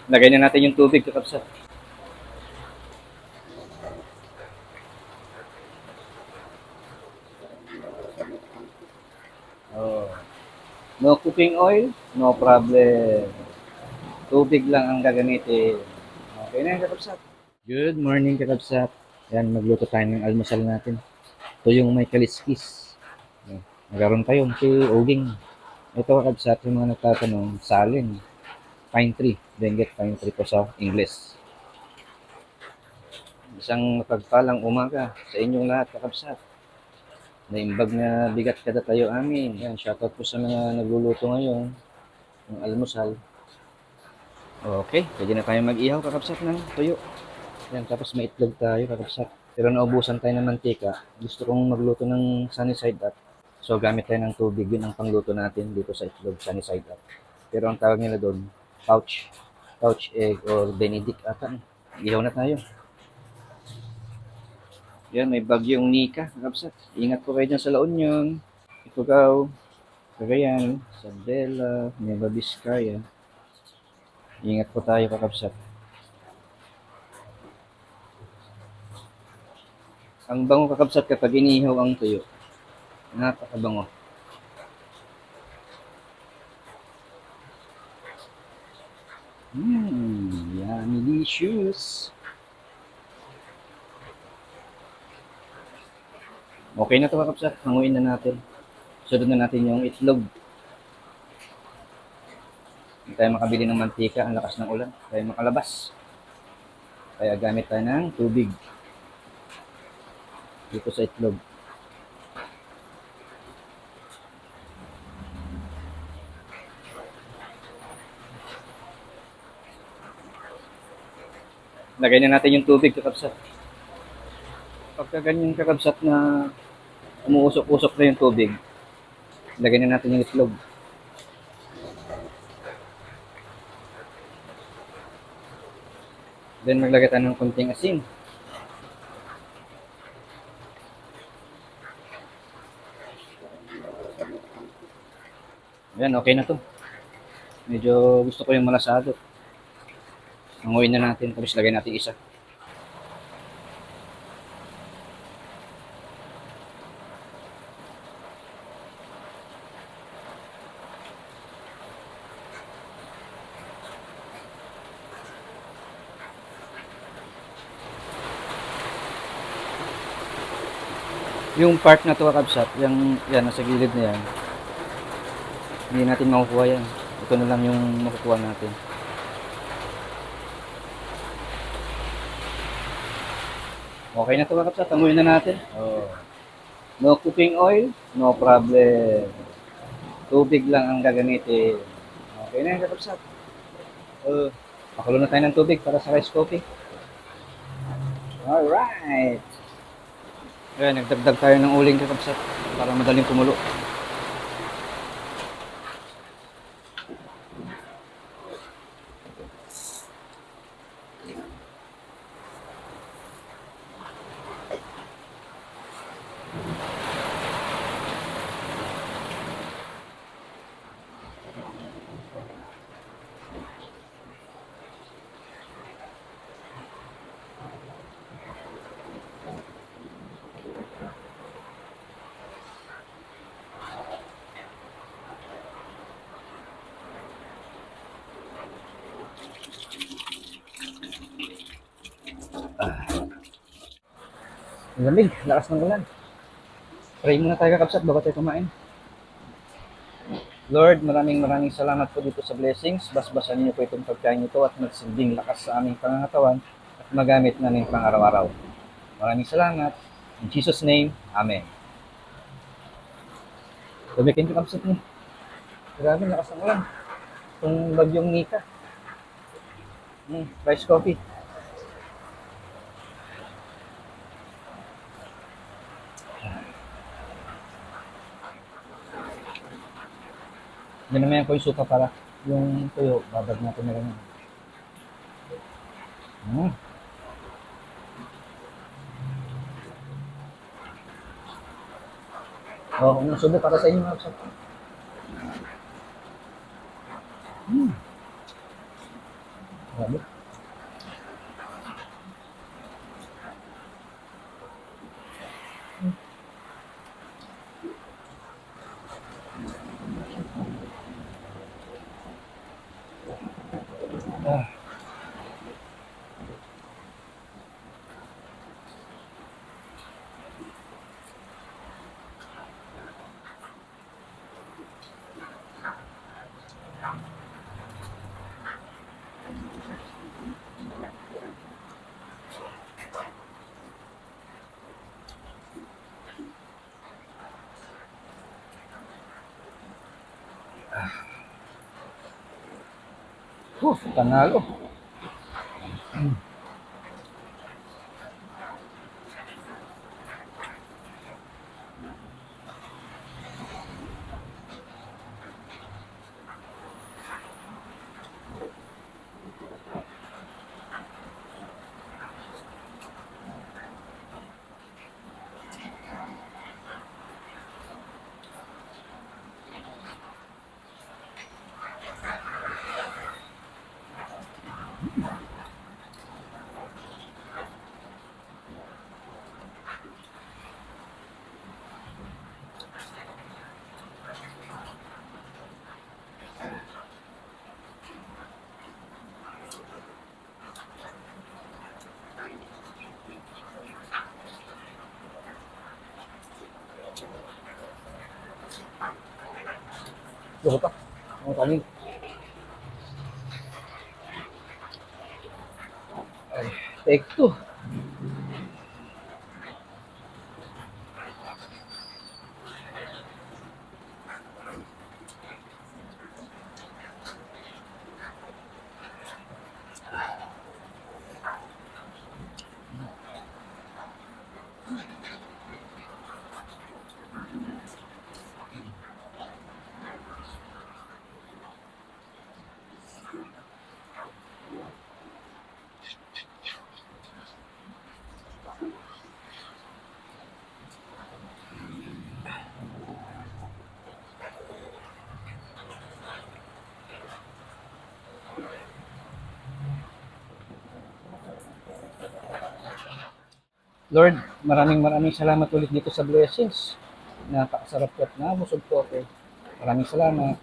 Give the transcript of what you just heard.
Lagay na natin yung tubig, kakapsat. Oh. No cooking oil, no problem. Tubig lang ang gagamitin. Okay na yung kakapsat. Good morning, kakapsat. Yan, magluto tayo ng almusal natin. Ito yung may kaliskis. Nagaroon tayong si Oging. Ito, kakapsat, yung mga nagtatanong, salin. Pine tree. Benguet pine tree po sa English. Isang mapagpalang umaga sa inyong lahat, kakapsat. Naimbag na bigat kada tayo amin. Yan, shoutout po sa mga nagluluto ngayon ng almusal. Okay, pwede na tayo mag-ihaw, kakapsat, ng tuyo. Yan, tapos may itlog tayo, kakapsat. Pero naubusan tayo ng mantika. Gusto kong magluto ng sunny side up. So, gamit tayo ng tubig. Yun ang pangluto natin dito sa itlog, sunny side up. Pero ang tawag nila doon, pouch. Pouch egg or Benedict ata. Ihaw na tayo. Yan, may bagyong Nika, kakapsat. Ingat po kayo dyan sa La Union, Ifugao, Cagayan, Isabela, Nueva Vizcaya. Ingat po tayo, kakapsat. Ang bango, kakapsat, kapag inihaw ang tuyo. Napakabango. Yummy delicious. Okay na to, kakapsat. Hanguin na natin. Sunod na natin yung itlog. Hindi tayo makabili ng mantika. Ang lakas ng ulan. Tayo makalabas. Kaya gamit tayo ng tubig. Dito sa itlog. Lagay na natin yung tubig, kakapsat. Pagka ganyan, kakapsat, na umuusok-usok na yung tubig, lagay na natin yung itlog. Then maglagay tayo ng konting asin. Ayan, okay na to. Medyo gusto ko yung malasado. Hanguin na natin, tapos lagay natin isa. Yung part na to, kakapsat, yung yan nasa gilid na yan, hindi natin makukuha yan. Ito na lang yung makukuha natin. Okay na to, kakapsat, hanguin na natin. Oh. No cooking oil, no problem. Tubig lang ang gagamitin. Okay na yung kakapsat. Pakulo na tayo ng tubig para sa rice coffee. Alright. Ayan, nagdagdag tayo ng uling, kakapsat, para madaling kumulo. Ang lamig, lakas ng ulan. Pray muna tayo, kakapsat, bago tayo kumain. Lord, maraming salamat po dito sa blessings. Basbasan niyo po itong pagkain ito at magsilbing lakas sa aming pangangatawan at magamit namin pang araw-araw. Maraming salamat. In Jesus' name, Amen. Tumikin ko, kakapsat niyo. Grabe, lakas ng ulan. Itong bagyong Nika. Rice coffee. Yan naman po yung suka para yung tuyo, babad natin na ganyan. Unang subo para sa inyo, mga kapsat. Grabe. Ah. Panalo. Dito pa. Ang kanin. Ay, take two. Lord, maraming salamat ulit dito sa blessings. Napakasarap at nabusog po ako. Maraming salamat.